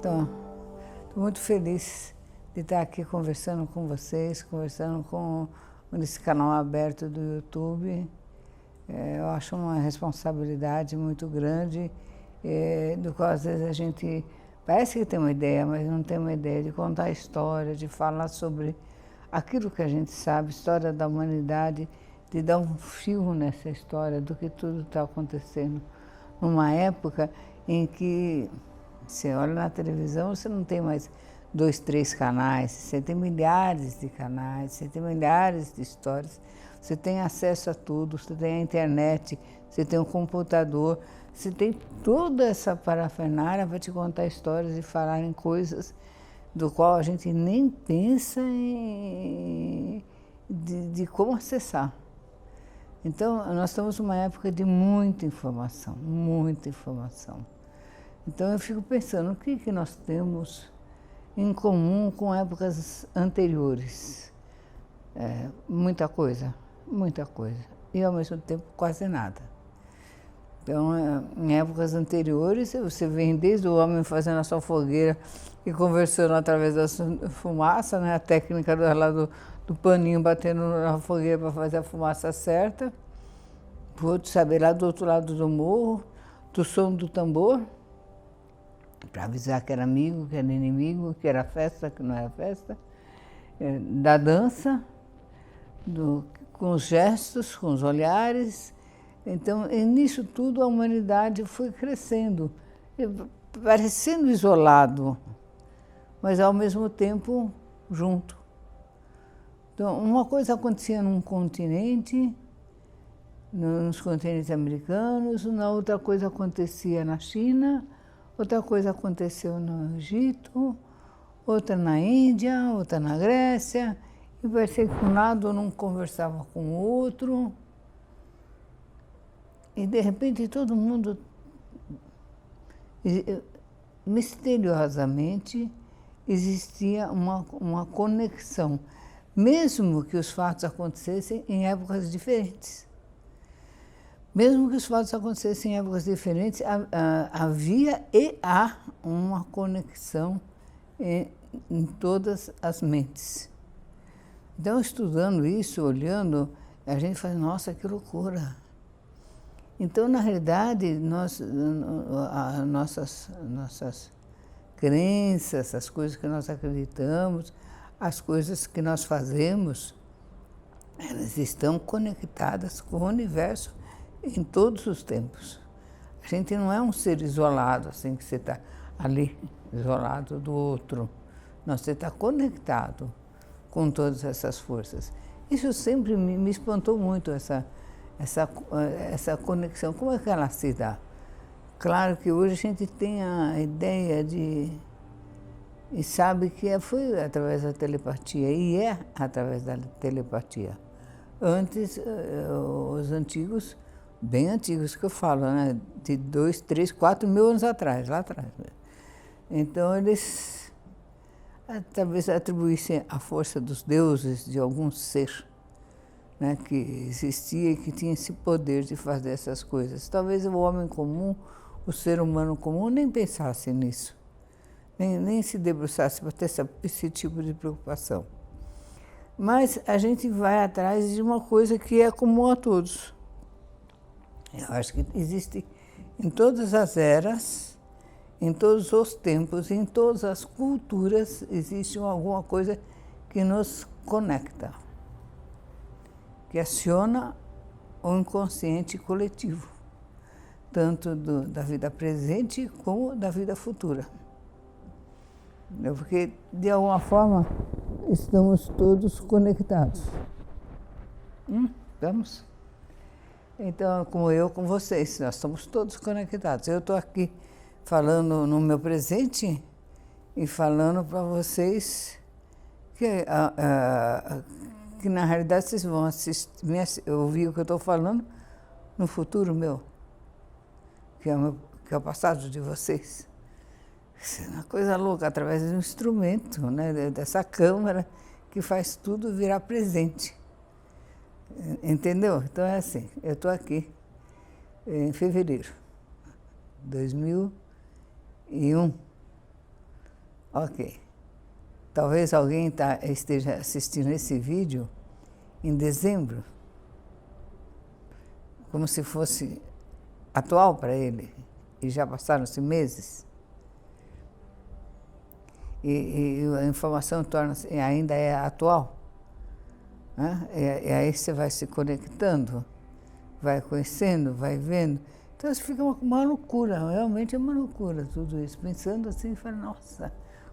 Então, estou muito feliz de estar aqui conversando com vocês, conversando nesse canal aberto do YouTube. Eu acho uma responsabilidade muito grande, do qual às vezes a gente parece que tem uma ideia, mas não tem uma ideia de contar a história, de falar sobre aquilo que a gente sabe, história da humanidade, de dar um fio nessa história do que tudo está acontecendo. Numa época em que você olha na televisão, você não tem mais 2, 3 canais, você tem milhares de canais, você tem milhares de histórias, você tem acesso a tudo, você tem a internet, você tem um computador, você tem toda essa parafernália para te contar histórias e falar em coisas do qual a gente nem pensa de como acessar. Então, nós estamos numa época de muita informação, muita informação. Então, eu fico pensando, o que nós temos em comum com épocas anteriores? Muita coisa, muita coisa. E, ao mesmo tempo, quase nada. Então, em épocas anteriores, você vê desde o homem fazendo a sua fogueira e conversando através da fumaça, né? A técnica do paninho batendo na fogueira para fazer a fumaça certa. O outro saber lá do outro lado do morro, do som do tambor, para avisar que era amigo, que era inimigo, que era festa, que não era festa. Da dança, com os gestos, com os olhares. Então, nisso tudo a humanidade foi crescendo, parecendo isolado, mas ao mesmo tempo junto. Então, uma coisa acontecia num continente, nos continentes americanos, na outra coisa acontecia na China, outra coisa aconteceu no Egito, outra na Índia, outra na Grécia, e parecia que um lado não conversava com o outro. E, de repente, todo mundo, misteriosamente, existia uma conexão, mesmo que os fatos acontecessem em épocas diferentes. Mesmo que os fatos acontecessem em épocas diferentes, havia e há uma conexão em todas as mentes. Então, estudando isso, olhando, a gente fala, nossa, que loucura! Então, na realidade, nossas crenças, as coisas que nós acreditamos, as coisas que nós fazemos, elas estão conectadas com o universo em todos os tempos. A gente não é um ser isolado, assim, que você está ali, isolado do outro. Não, você está conectado com todas essas forças. Isso sempre me espantou muito, essa conexão. Como é que ela se dá? Claro que hoje a gente tem a ideia e sabe que foi através da telepatia, e é através da telepatia. Antes, os antigos, bem antigos que eu falo, né? De 2, 3, 4 mil anos atrás, lá atrás. Então, eles talvez atribuíssem a força dos deuses de algum ser, né, que existia e que tinha esse poder de fazer essas coisas. Talvez o homem comum, o ser humano comum, nem pensasse nisso, nem se debruçasse para ter esse tipo de preocupação. Mas a gente vai atrás de uma coisa que é comum a todos. Eu acho que existe em todas as eras, em todos os tempos, em todas as culturas, existe alguma coisa que nos conecta, que aciona o inconsciente coletivo, tanto da vida presente como da vida futura. Porque, de alguma forma, estamos todos conectados. Estamos? Então, como eu com vocês, nós estamos todos conectados. Eu estou aqui falando no meu presente e falando para vocês que na realidade vocês vão ouvir o que eu estou falando no futuro meu, que é o passado de vocês. Isso é uma coisa louca, através de um instrumento, né, dessa câmara que faz tudo virar presente. Entendeu? Então é assim, eu estou aqui em fevereiro de 2001. Ok. Talvez alguém esteja assistindo esse vídeo em dezembro, como se fosse atual para ele, e já passaram-se meses. E a informação ainda é atual. Né? E aí você vai se conectando, vai conhecendo, vai vendo. Então isso fica uma loucura, realmente é uma loucura tudo isso. Pensando assim, fala, nossa,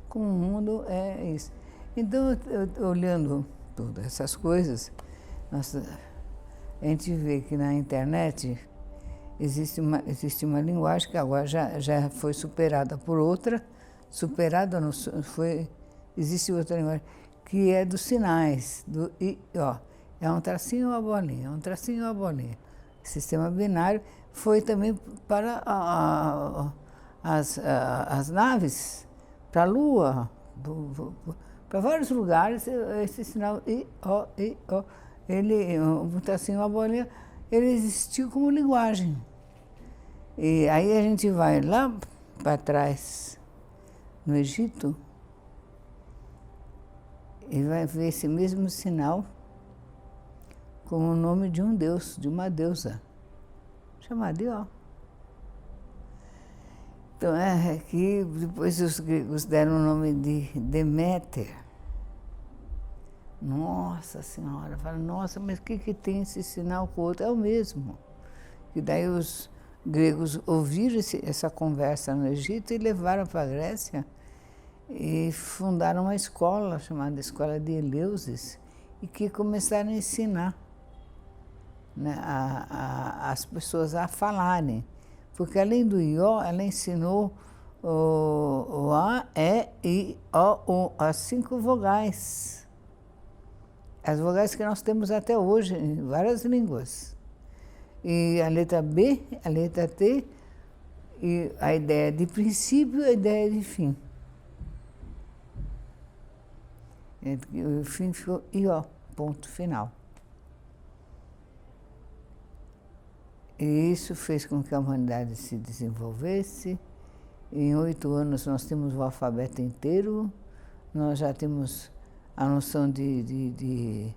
como o mundo é isso. Então, olhando todas essas coisas, a gente vê que na internet existe uma linguagem que agora já foi superada por outra, existe outra linguagem, que é dos sinais, é um tracinho ou uma bolinha, um tracinho ou uma bolinha. O sistema binário foi também para as naves, para a Lua, para vários lugares, esse sinal I-O, um tracinho ou uma bolinha, ele existiu como linguagem. E aí a gente vai lá para trás, no Egito, e vai ver esse mesmo sinal como o nome de um deus, de uma deusa, chamada Ió. Então é que depois os gregos deram o nome de Deméter. Nossa Senhora, fala, nossa, mas o que tem esse sinal com o outro? É o mesmo. E daí os gregos ouviram essa conversa no Egito e levaram para a Grécia e fundaram uma escola chamada Escola de Eleusis e que começaram a ensinar, né, as pessoas a falarem. Porque além do Ió, ela ensinou o A, E, I, O, U, as 5 vogais. As vogais que nós temos até hoje em várias línguas. E a letra B, a letra T, e a ideia de princípio e a ideia de fim. O fim ficou Ió, ponto final. E isso fez com que a humanidade se desenvolvesse. Em 8 anos nós temos o alfabeto inteiro, nós já temos a noção de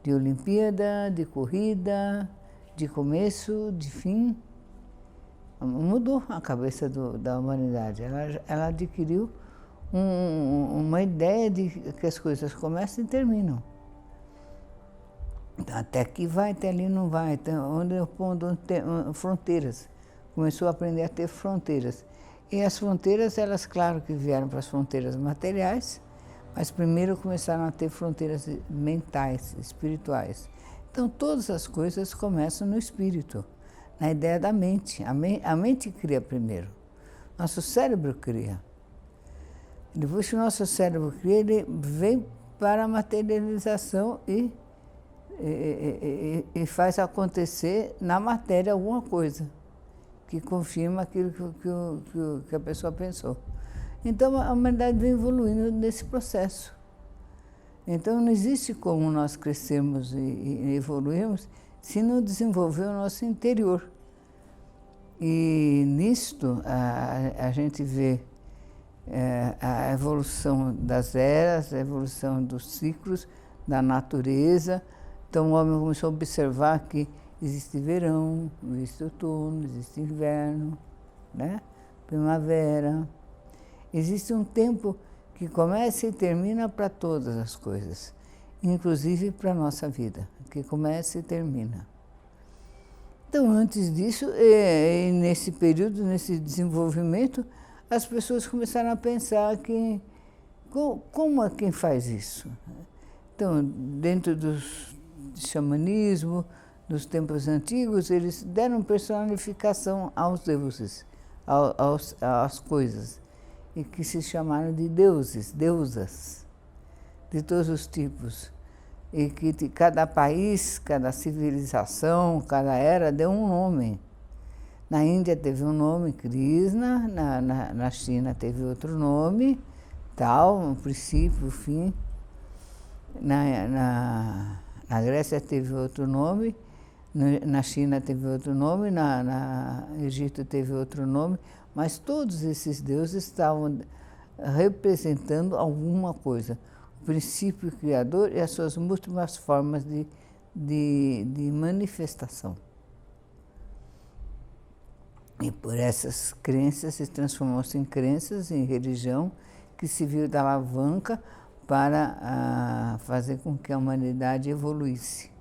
Olimpíada, de corrida, de começo, de fim. Mudou a cabeça da humanidade. Ela adquiriu uma ideia de que as coisas começam e terminam. Até aqui vai, até ali não vai. Então, onde tem fronteiras. Começou a aprender a ter fronteiras. E as fronteiras, elas, claro que vieram para as fronteiras materiais, mas primeiro começaram a ter fronteiras mentais, espirituais. Então, todas as coisas começam no espírito, na ideia da mente. A mente cria primeiro. Nosso cérebro cria. Depois que o nosso cérebro cria, ele vem para a materialização e faz acontecer na matéria alguma coisa que confirma aquilo que a pessoa pensou. Então, a humanidade vem evoluindo nesse processo. Então, não existe como nós crescermos e evoluirmos se não desenvolver o nosso interior. E nisto, a gente vê a evolução das eras, a evolução dos ciclos, da natureza. Então, o homem começou a observar que existe verão, existe outono, existe inverno, né? Primavera. Existe um tempo que começa e termina para todas as coisas, inclusive para a nossa vida, que começa e termina. Então, antes disso, nesse período, nesse desenvolvimento, as pessoas começaram a pensar que como é quem faz isso? Então, dentro do xamanismo, dos tempos antigos, eles deram personificação aos deuses, às coisas, e que se chamaram de deuses, deusas, de todos os tipos. E que cada país, cada civilização, cada era deu um nome. Na Índia teve um nome, Krishna, na China teve outro nome, tal, o princípio, o fim. Na Grécia teve outro nome, na China teve outro nome, no Egito teve outro nome, mas todos esses deuses estavam representando alguma coisa. O princípio criador e as suas múltiplas formas de manifestação. E por essas crenças se transformou-se em crenças, em religião, que se viu da alavanca para fazer com que a humanidade evoluísse.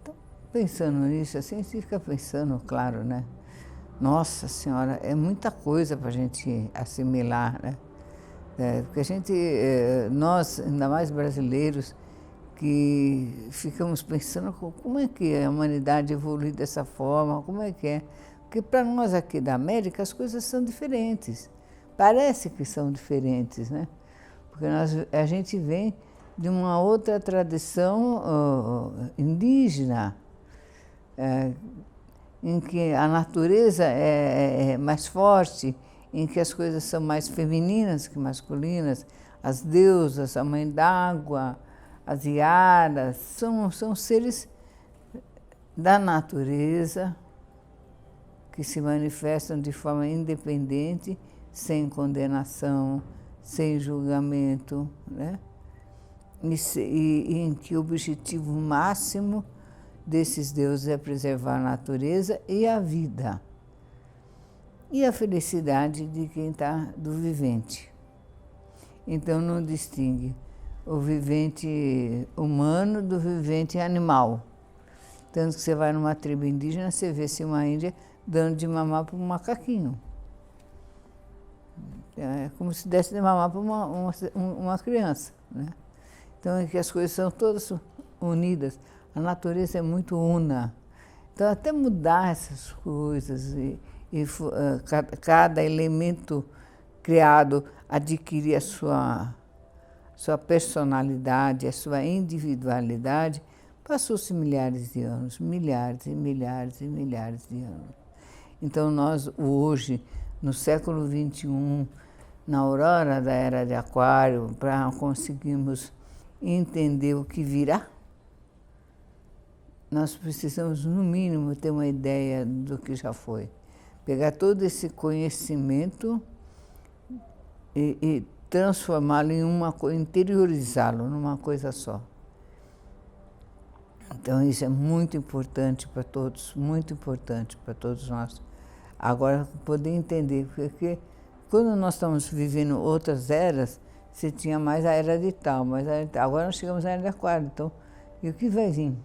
Então, pensando nisso, assim, você fica pensando, claro, né? Nossa Senhora, é muita coisa para a gente assimilar, né? Porque a gente, nós, ainda mais brasileiros, que ficamos pensando como é que a humanidade evolui dessa forma, como é que é. Porque para nós aqui da América as coisas são diferentes. Parece que são diferentes, né? Porque a gente vem de uma outra tradição indígena, em que a natureza é mais forte, em que as coisas são mais femininas que masculinas, as deusas, a mãe d'água, as iaras, são seres da natureza que se manifestam de forma independente, sem condenação, sem julgamento, né? E em que o objetivo máximo desses deuses é preservar a natureza e a vida. E a felicidade de quem está do vivente. Então não distingue o vivente humano do vivente animal. Tanto que você vai numa tribo indígena, você vê-se uma índia dando de mamar para um macaquinho. É como se desse de mamar para uma criança, né? Então é que as coisas são todas unidas. A natureza é muito una. Então até mudar essas coisas cada elemento criado adquirir a sua personalidade, a sua individualidade, passou-se milhares de anos, milhares e milhares e milhares de anos. Então nós hoje, no século XXI, na aurora da era de Aquário, para conseguirmos entender o que virá, nós precisamos, no mínimo, ter uma ideia do que já foi. Pegar todo esse conhecimento e transformá-lo em uma coisa, interiorizá-lo numa coisa só. Então isso é muito importante para todos nós. Agora, poder entender, porque quando nós estamos vivendo outras eras, você tinha mais a era de tal, mas agora nós chegamos à era de Aquário, então, e o que vai vir?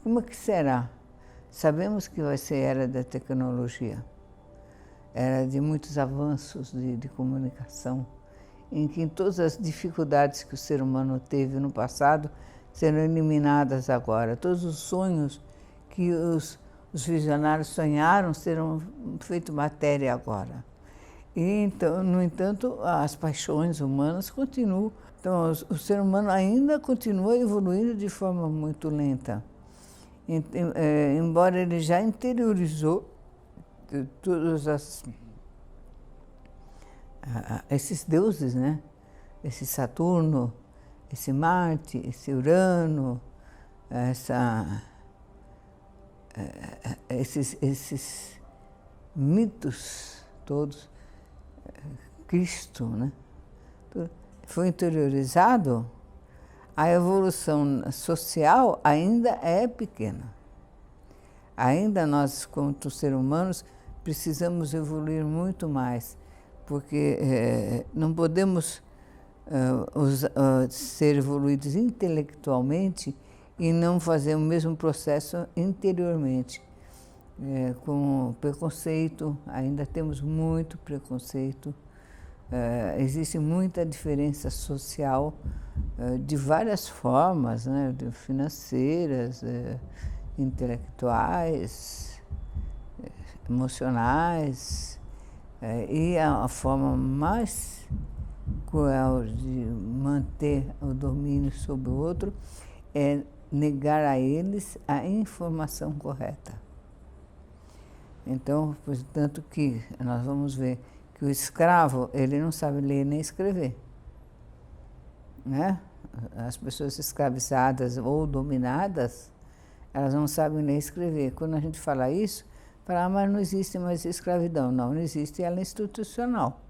Como é que será? Sabemos que vai ser era da tecnologia, era de muitos avanços de comunicação, em que todas as dificuldades que o ser humano teve no passado serão eliminadas agora. Todos os sonhos que os visionários sonharam serão feitos matéria agora. E, então, no entanto, as paixões humanas continuam. Então, o ser humano ainda continua evoluindo de forma muito lenta. Embora ele já interiorizou todos esses deuses, né? Esse Saturno, esse Marte, esse Urano, esses mitos todos, Cristo, né? Foi interiorizado, a evolução social ainda é pequena. Ainda nós, como seres humanos, precisamos evoluir muito mais, porque não podemos ser evoluídos intelectualmente e não fazer o mesmo processo interiormente. Com preconceito, ainda temos muito preconceito, existe muita diferença social de várias formas, né? Financeiras, intelectuais, emocionais, e a forma mais cruel de manter o domínio sobre o outro é negar a eles a informação correta. Então, portanto que nós vamos ver que o escravo, ele não sabe ler nem escrever, né? As pessoas escravizadas ou dominadas, elas não sabem ler e escrever. Quando a gente fala isso, fala, mas não existe mais escravidão. Não existe, ela é institucional.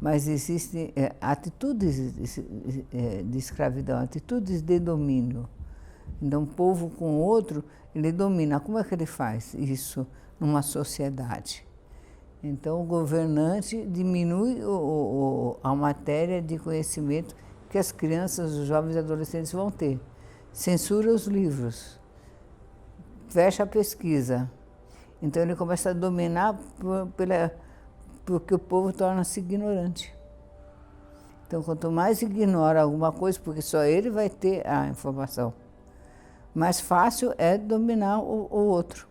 mas existem atitudes de escravidão, atitudes de domínio. Então, um povo com o outro, ele domina. Como é que ele faz isso numa sociedade? Então, o governante diminui a matéria de conhecimento que as crianças, os jovens e adolescentes vão ter. Censura os livros, fecha a pesquisa. Então, ele começa a dominar porque o povo torna-se ignorante. Então, quanto mais ignora alguma coisa, porque só ele vai ter a informação, mais fácil é dominar o outro.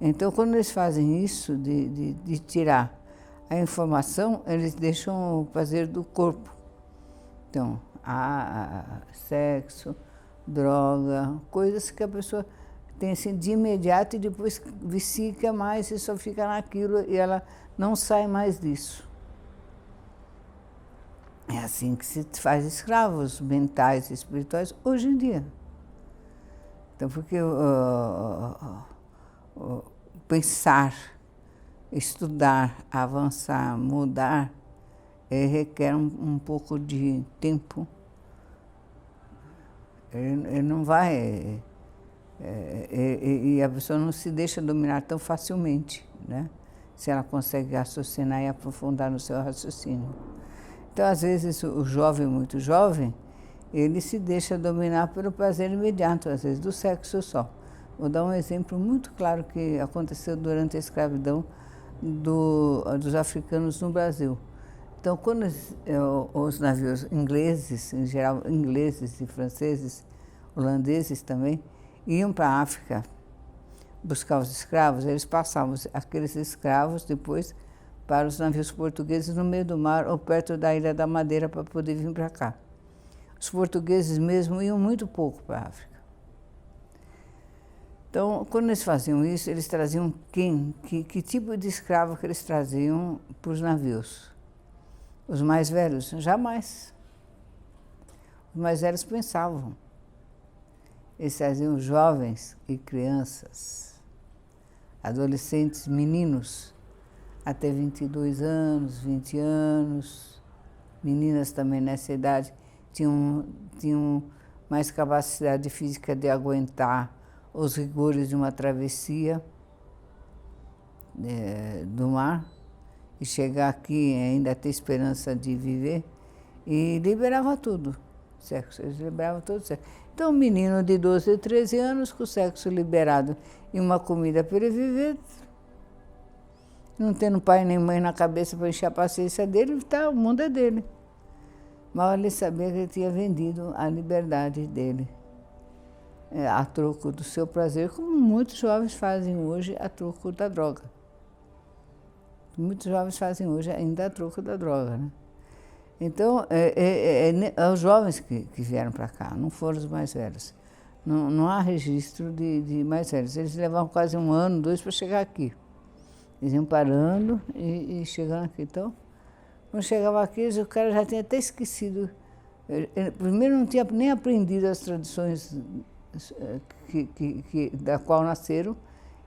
Então, quando eles fazem isso, de tirar a informação, eles deixam o prazer do corpo. Então, sexo, droga, coisas que a pessoa tem assim de imediato e depois vicia mais e só fica naquilo e ela não sai mais disso. É assim que se faz escravos mentais e espirituais hoje em dia. Então, porque pensar, estudar, avançar, mudar, requer um pouco de tempo. Ele não vai... e a pessoa não se deixa dominar tão facilmente, né? Se ela consegue raciocinar e aprofundar no seu raciocínio. Então, às vezes, o jovem, muito jovem, ele se deixa dominar pelo prazer imediato, às vezes, do sexo só. Vou dar um exemplo muito claro que aconteceu durante a escravidão dos africanos no Brasil. Então, quando os navios ingleses, em geral ingleses e franceses, holandeses também, iam para a África buscar os escravos, eles passavam aqueles escravos depois para os navios portugueses no meio do mar ou perto da Ilha da Madeira para poder vir para cá. Os portugueses mesmo iam muito pouco para a África. Então, quando eles faziam isso, eles traziam que tipo de escravo que eles traziam para os navios? Os mais velhos? Jamais. Os mais velhos pensavam. Eles traziam jovens e crianças, adolescentes, meninos, até 22 anos, 20 anos, meninas também nessa idade, tinham mais capacidade física de aguentar os rigores de uma travessia do mar e chegar aqui e ainda ter esperança de viver, e liberava tudo, sexo, eles liberavam todo o sexo. Então, um menino de 12, 13 anos com o sexo liberado e uma comida para ele viver, não tendo pai nem mãe na cabeça para encher a paciência dele, tá, o mundo é dele. Mal ele sabia que ele tinha vendido a liberdade dele a troco do seu prazer, como muitos jovens fazem hoje a troco da droga. Muitos jovens fazem hoje ainda a troco da droga, né? Então, os jovens que vieram para cá, não foram os mais velhos. Não há registro de mais velhos. Eles levavam quase 1 ano, 2 para chegar aqui. Eles iam parando e chegando aqui. Então, quando chegava aqui, o cara já tinha até esquecido. Primeiro, não tinha nem aprendido as tradições da qual nasceram,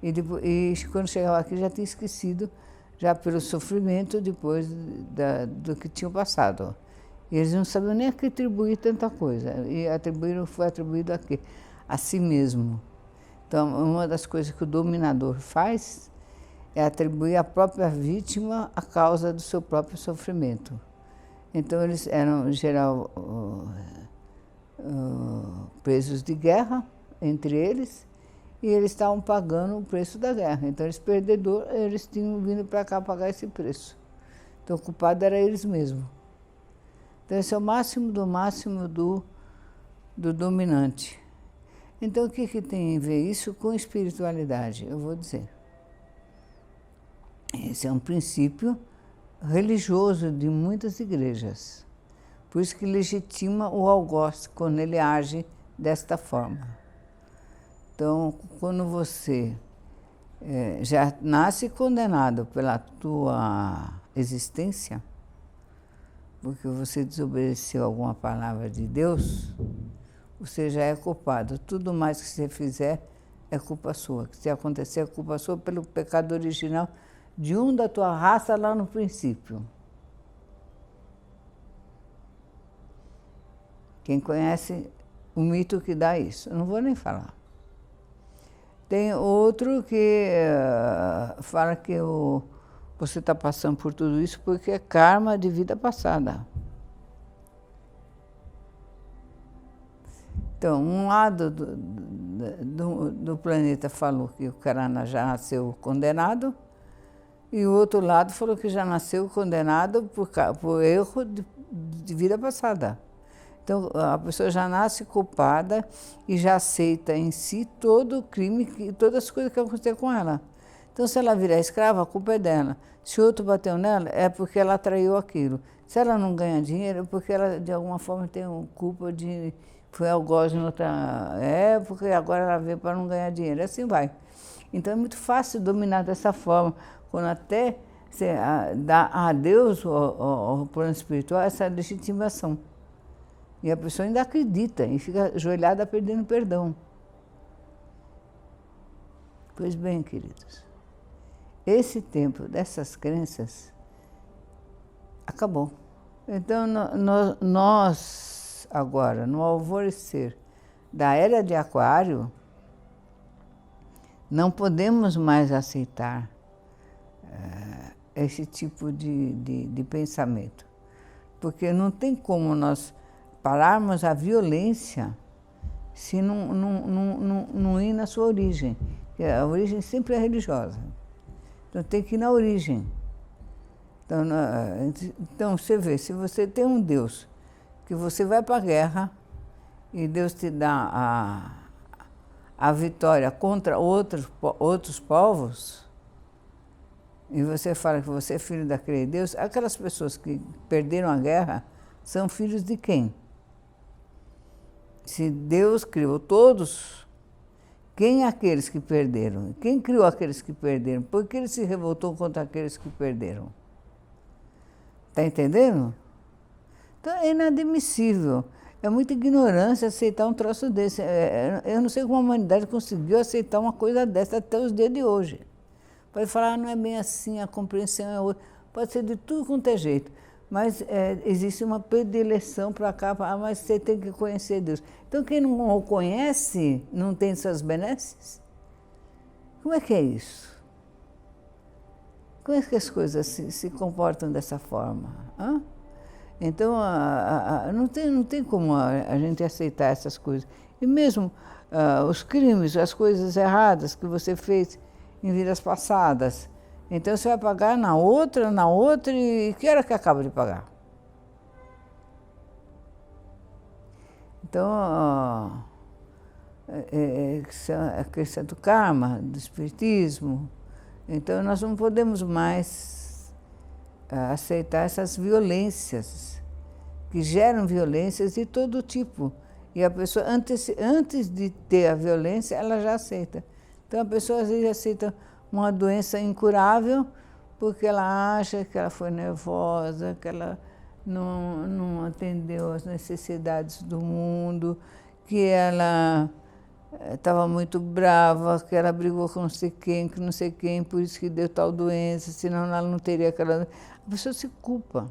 e quando chegava aqui já tinha esquecido, já pelo sofrimento depois do que tinham passado. E eles não sabiam nem a que atribuir tanta coisa, e foi atribuído a quê? A si mesmo. Então, uma das coisas que o dominador faz é atribuir à própria vítima a causa do seu próprio sofrimento. Então, eles eram, em geral, presos de guerra entre eles, e eles estavam pagando o preço da guerra. Então, eles tinham vindo para cá pagar esse preço. Então, o culpado era eles mesmos. Então, esse é o máximo do dominante. Então, o que tem a ver isso com espiritualidade? Eu vou dizer. Esse é um princípio religioso de muitas igrejas. Por isso que legitima o algoz quando ele age desta forma. Então, quando você já nasce condenado pela tua existência, porque você desobedeceu alguma palavra de Deus, você já é culpado. Tudo mais que você fizer é culpa sua. Se acontecer, é culpa sua pelo pecado original de da tua raça lá no princípio. Quem conhece o mito que dá isso, eu não vou nem falar. Tem outro que fala que você está passando por tudo isso porque é karma de vida passada. Então, um lado do planeta falou que o cara já nasceu condenado, e o outro lado falou que já nasceu condenado por erro de vida passada. Então, a pessoa já nasce culpada e já aceita em si todo o crime, todas as coisas que aconteceram com ela. Então, se ela virar escrava, a culpa é dela. Se outro bateu nela, é porque ela traiu aquilo. Se ela não ganha dinheiro, é porque ela, de alguma forma, tem culpa de... Foi algoz em outra época e agora ela veio para não ganhar dinheiro. Assim vai. Então, é muito fácil dominar dessa forma, quando até você dá a Deus, ao plano espiritual, essa legitimação. E a pessoa ainda acredita e fica ajoelhada pedindo perdão. Pois bem, queridos, esse tempo dessas crenças acabou. Então, nós, agora, no alvorecer da era de Aquário, não podemos mais aceitar esse tipo de pensamento. Porque não tem como nós pararmos a violência se não ir na sua origem. A origem sempre é religiosa. Então tem que ir na origem. Então você vê, se você tem um Deus que você vai para a guerra e Deus te dá a vitória contra outros povos, e você fala que você é filho daquele Deus, aquelas pessoas que perderam a guerra são filhos de quem? Se Deus criou todos, quem é aqueles que perderam? Quem criou aqueles que perderam? Por que ele se revoltou contra aqueles que perderam? Está entendendo? Então é inadmissível. É muita ignorância aceitar um troço desse. Eu não sei como a humanidade conseguiu aceitar uma coisa dessa até os dias de hoje. Pode falar, não é bem assim, a compreensão é outra. Pode ser de tudo quanto é jeito. Mas existe uma predileção para cá, mas você tem que conhecer Deus. Então, quem não o conhece, não tem suas benesses? Como é que é isso? Como é que as coisas se comportam dessa forma? Hã? Então, não tem como a gente aceitar essas coisas. E mesmo os crimes, as coisas erradas que você fez em vidas passadas, então você vai pagar na outra, e que hora que acaba de pagar? Então, a questão do karma, do espiritismo, então nós não podemos mais aceitar essas violências, que geram violências de todo tipo. E a pessoa, antes de ter a violência, ela já aceita. Então a pessoa às vezes aceita uma doença incurável porque ela acha que ela foi nervosa, que ela não atendeu às necessidades do mundo, que ela estava muito brava, que ela brigou com não sei quem, que não sei quem, por isso que deu tal doença, senão ela não teria aquela... A pessoa se culpa.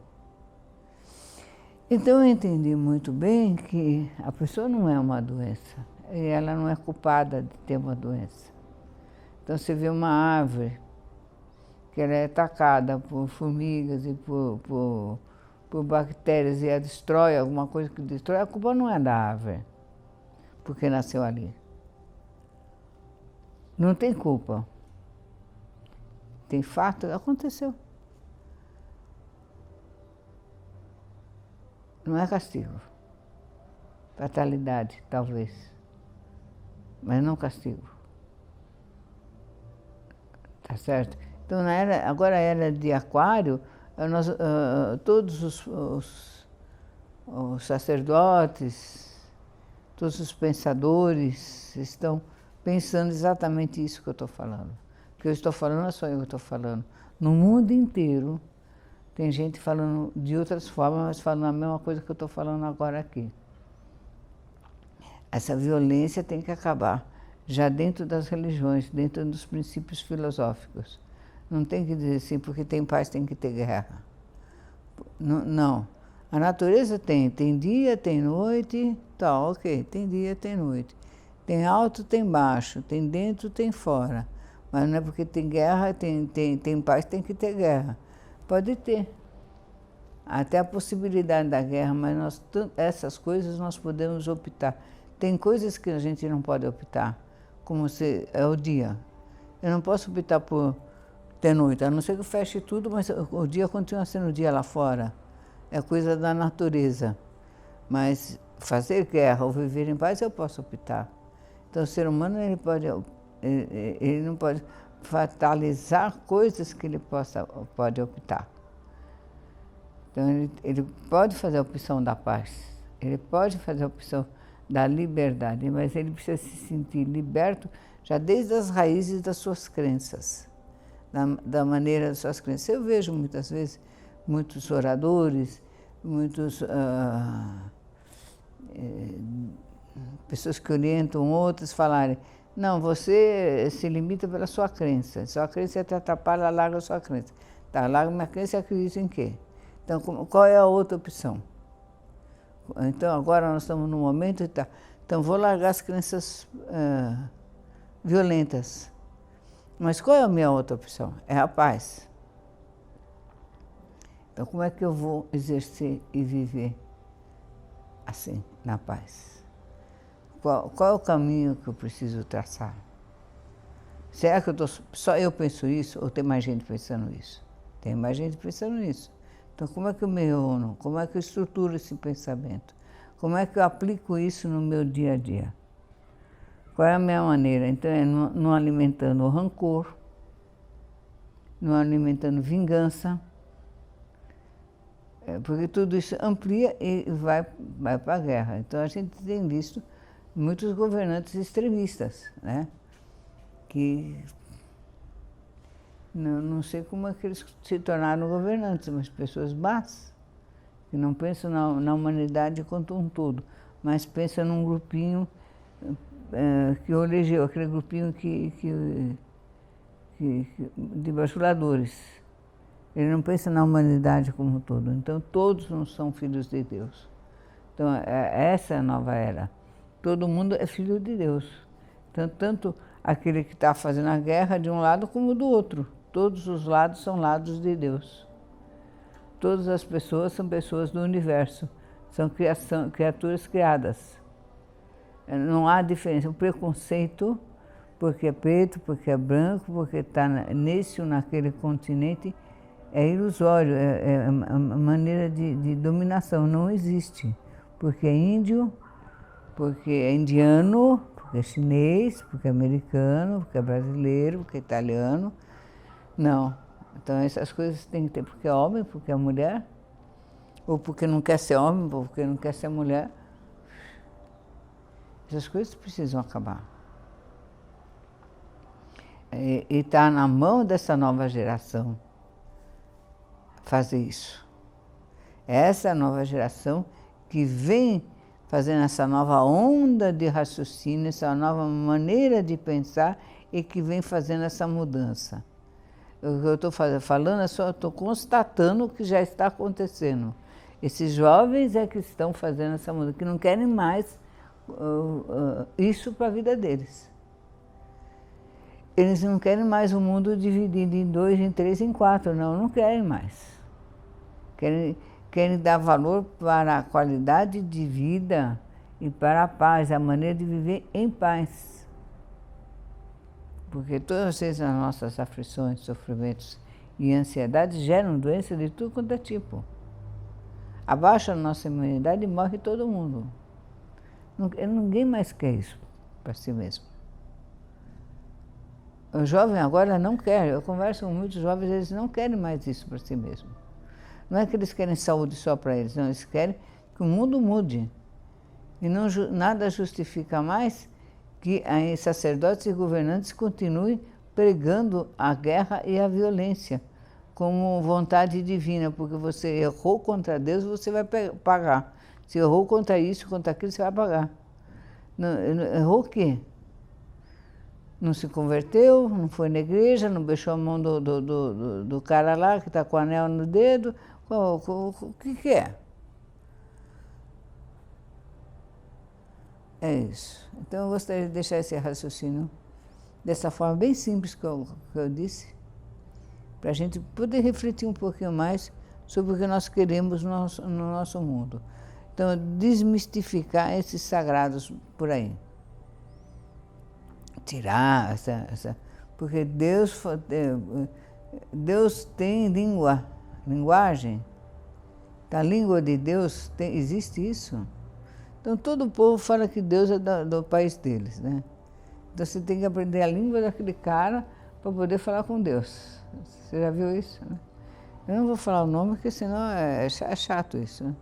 Então eu entendi muito bem que a pessoa não é uma doença, e ela não é culpada de ter uma doença. Então você vê uma árvore que ela é atacada por formigas e por bactérias e ela destrói alguma coisa que destrói, a culpa não é da árvore, porque nasceu ali. Não tem culpa. Tem fato, aconteceu. Não é castigo. Fatalidade, talvez. Mas não castigo. Tá certo? Então, agora a era de Aquário, todos os sacerdotes, todos os pensadores estão pensando exatamente isso que eu estou falando. O que eu estou falando não é só eu que estou falando. No mundo inteiro, tem gente falando de outras formas, mas falando a mesma coisa que eu estou falando agora aqui. Essa violência tem que acabar, já dentro das religiões, dentro dos princípios filosóficos. Não tem que dizer assim, porque tem paz tem que ter guerra. Não. A natureza tem dia, tem noite, tá, ok, tem dia, tem noite. Tem alto, tem baixo, tem dentro, tem fora. Mas não é porque tem guerra, tem paz, tem que ter guerra. Pode ter. Até a possibilidade da guerra, mas essas coisas nós podemos optar. Tem coisas que a gente não pode optar, como é o dia. Eu não posso optar por ter noite, a não ser que eu feche tudo, mas o dia continua sendo dia lá fora. É coisa da natureza. Mas fazer guerra ou viver em paz eu posso optar. Então o ser humano ele não pode fatalizar coisas que ele pode optar. Então ele pode fazer a opção da paz, ele pode fazer a opção da liberdade, mas ele precisa se sentir liberto já desde as raízes das suas crenças, da maneira das suas crenças. Eu vejo muitas vezes muitos oradores, pessoas que orientam outros falarem: não, você se limita pela sua crença te atrapalha, larga a sua crença. Tá, larga minha crença e acredito em quê? Então, qual é a outra opção? Então, agora nós estamos num momento, tá, então vou largar as crenças violentas. Mas qual é a minha outra opção? É a paz. Então, como é que eu vou exercer e viver assim, na paz? Qual é o caminho que eu preciso traçar? Será que só eu penso isso ou tem mais gente pensando isso? Tem mais gente pensando nisso. Então, como é que eu me reúno? Como é que eu estruturo esse pensamento? Como é que eu aplico isso no meu dia a dia? Qual é a minha maneira? Então, é não alimentando o rancor, não alimentando vingança, porque tudo isso amplia e vai para a guerra. Então, a gente tem visto muitos governantes extremistas, né? Que não sei como é que eles se tornaram governantes, mas pessoas más, que não pensam na humanidade quanto um todo, mas pensam num grupinho que elegeu, aquele grupinho de bajuladores. Ele não pensa na humanidade como um todo. Então, todos não são filhos de Deus. Então, essa é a nova era. Todo mundo é filho de Deus. Então, tanto aquele que está fazendo a guerra de um lado como do outro. Todos os lados são lados de Deus. Todas as pessoas são pessoas do universo. São criaturas criadas. Não há diferença. O preconceito, porque é preto, porque é branco, porque está nesse ou naquele continente, é ilusório, é uma maneira de dominação, não existe. Porque é índio, porque é indiano, porque é chinês, porque é americano, porque é brasileiro, porque é italiano. Não. Então essas coisas tem que ter porque é homem, porque é mulher, ou porque não quer ser homem, ou porque não quer ser mulher. Essas coisas precisam acabar. E está na mão dessa nova geração fazer isso. Essa é a nova geração que vem fazendo essa nova onda de raciocínio, essa nova maneira de pensar e que vem fazendo essa mudança. O que eu estou falando é só, estou constatando o que já está acontecendo. Esses jovens é que estão fazendo essa mudança, que não querem mais isso para a vida deles. Eles não querem mais o mundo dividido em 2, em 3, em 4, não querem mais. Querem dar valor para a qualidade de vida e para a paz, a maneira de viver em paz. Porque todas as vezes as nossas aflições, sofrimentos e ansiedades geram doenças de tudo quanto é tipo. Abaixa a nossa imunidade e morre todo mundo. Ninguém mais quer isso para si mesmo. O jovem agora não quer, eu converso com muitos jovens, eles não querem mais isso para si mesmo. Não é que eles querem saúde só para eles, não, eles querem que o mundo mude. E nada justifica mais que sacerdotes e governantes continuem pregando a guerra e a violência como vontade divina, porque você errou contra Deus, você vai pagar. Se errou contra isso, contra aquilo, você vai pagar. Errou o quê? Não se converteu, não foi na igreja, não beijou a mão do cara lá que está com o anel no dedo. O que é? É isso. Então eu gostaria de deixar esse raciocínio dessa forma bem simples que eu disse, para a gente poder refletir um pouquinho mais sobre o que nós queremos no nosso mundo. Então, desmistificar esses sagrados por aí. Tirar essa... Porque Deus tem linguagem. A língua de Deus, existe isso. Então, todo o povo fala que Deus é do país deles, né? Então, você tem que aprender a língua daquele cara para poder falar com Deus. Você já viu isso, né? Eu não vou falar o nome, porque senão é chato isso, né?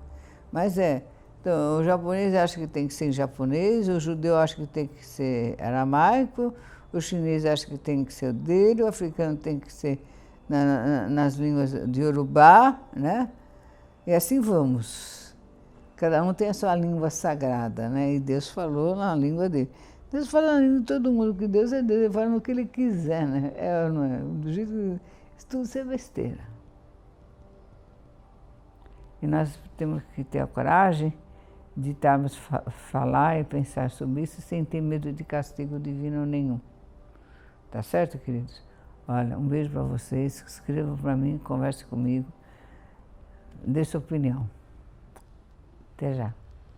Mas então, o japonês acha que tem que ser em japonês, o judeu acha que tem que ser aramaico, o chinês acha que tem que ser o dele, o africano tem que ser nas línguas de Yorubá, né? E assim vamos. Cada um tem a sua língua sagrada, né? E Deus falou na língua dele. Deus fala na língua de todo mundo, que Deus é Deus, ele fala no que ele quiser, né? É ou não é? Do jeito que isso tudo é besteira. E nós temos que ter a coragem de falar e pensar sobre isso sem ter medo de castigo divino nenhum. Tá certo, queridos? Olha, um beijo para vocês, escrevam para mim, converse comigo, dê sua opinião. Até já.